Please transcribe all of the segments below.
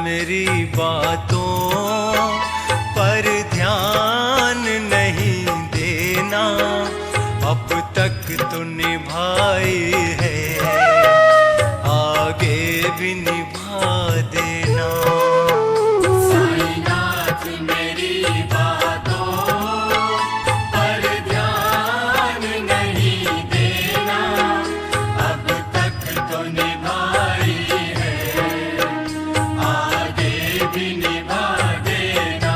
मेरी बातों पर ध्यान नहीं देना, अब तक तो निभाई है, आगे भी निभा देना। साईनाथ मेरी बातों पर ध्यान नहीं देना, अब तक तो निभाई है, आगे भी निभा देना।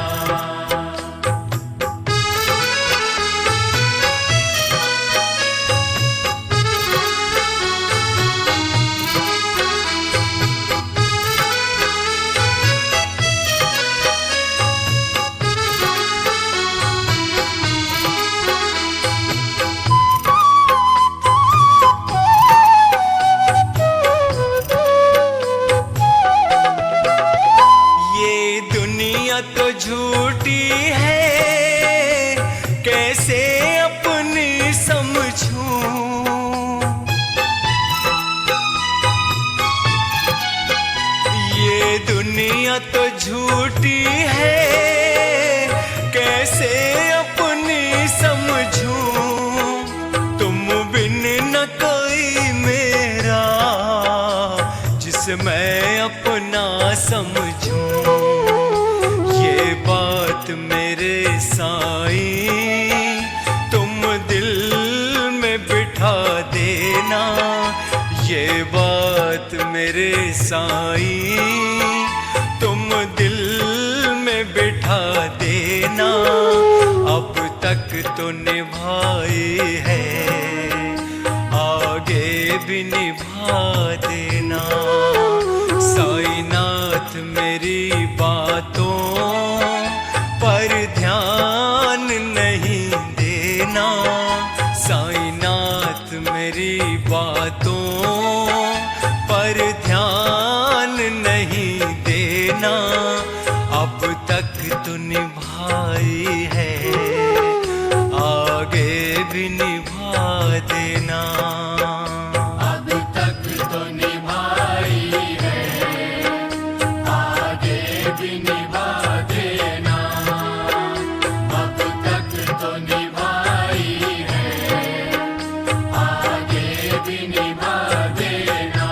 तो झूठी है, कैसे अपनी समझूं, ये दुनिया तो झूठी है, कैसे अपनी समझूं, तुम बिन न कोई मेरा जिसे मैं अपना समझूं। बात मेरे साईं तुम दिल में बिठा देना, ये बात मेरे साईं तुम दिल में बिठा देना, अब तक तो निभाई है, आगे भी निभा देना। साईनाथ मेरी बातों पर ध्यान नहीं देना, साईनाथ मेरी बातों पर ध्यान नहीं देना, अब तक तो निभाई है, आगे भी निभा देना। अब तक तो निभाई है, आगे भी निभा देना, अब तक तो निभाई है, आगे भी निभा देना।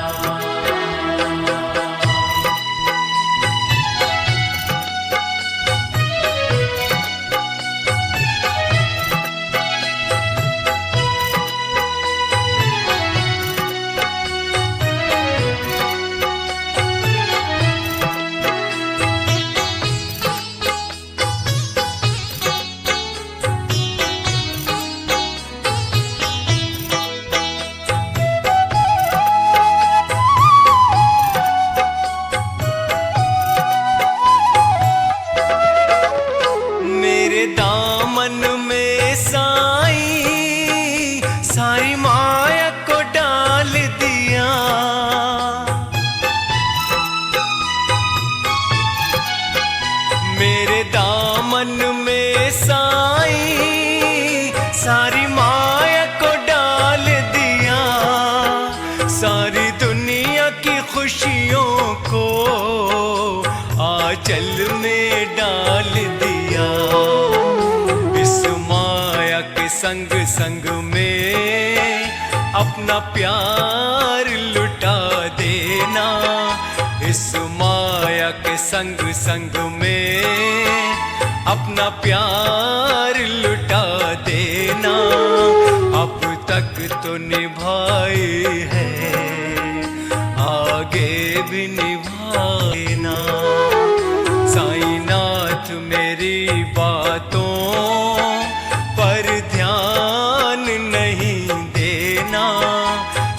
मेरे दामन में साईं सारी माया को डाल दिया, मेरे दामन में साईं सारी माया को डाल दिया, सारी दुनिया की खुशियों को आंचल में डाल दिया, इस माया के संग संग में अपना प्यार लुटा देना, इस माया के संग संग में अपना प्यार लुटा देना, अब तक तो निभाई है, आगे भी निभाना। साईनाथ मेरी बातों पर ध्यान नहीं देना,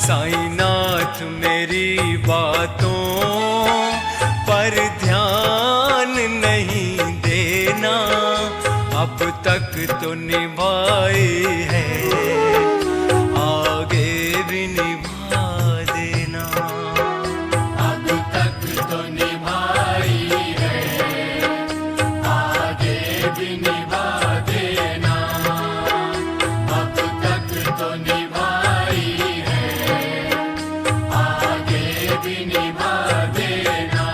साईनाथ मेरी बातों पर ध्यान नहीं देना, अब तक तो निभाई है, आगे भी निभा देना। अब तक तो निभाई है, आगे भी निभा देना, अब तक तो निभाई है, आगे भी निभा देना।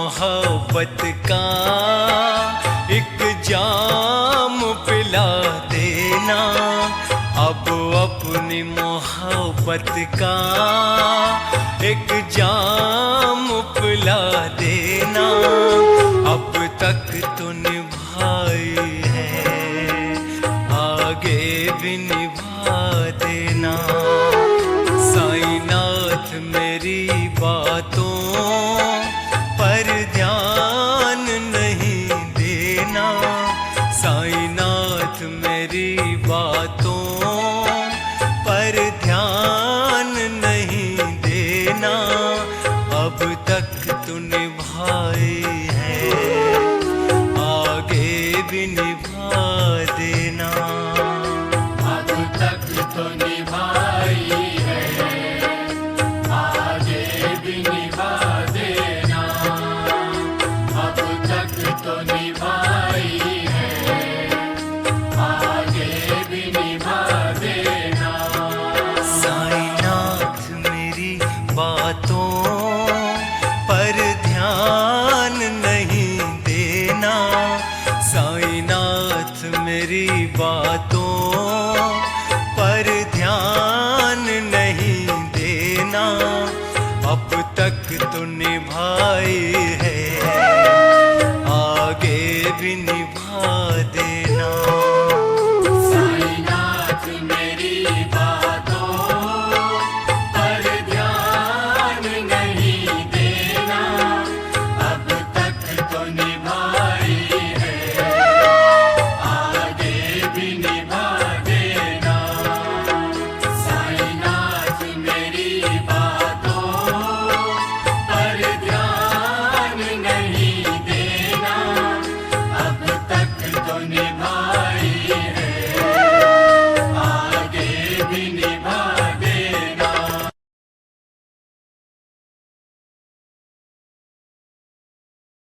मोहब्बत का एक जाम पिला देना। अब अपनी मोहब्बत का एक जाम पिला देना। अब तक तो निभाई है, आगे भी निभा देना। साईनाथ मेरी बातों पर ध्यान नहीं देना। साईनाथ मेरी बातों पर ध्यान नहीं देना। अब तक तो निभाई है, आगे भी निभा देना। अब तक तो निभाई है, आगे भी निभा देना। अब तक तो निभाई है, आगे भी निभा देना। साईनाथ मेरी बातों पर ध्यान नहीं देना। साईनाथ मेरी बातों पर ध्यान नहीं देना। अब तक तो निभाई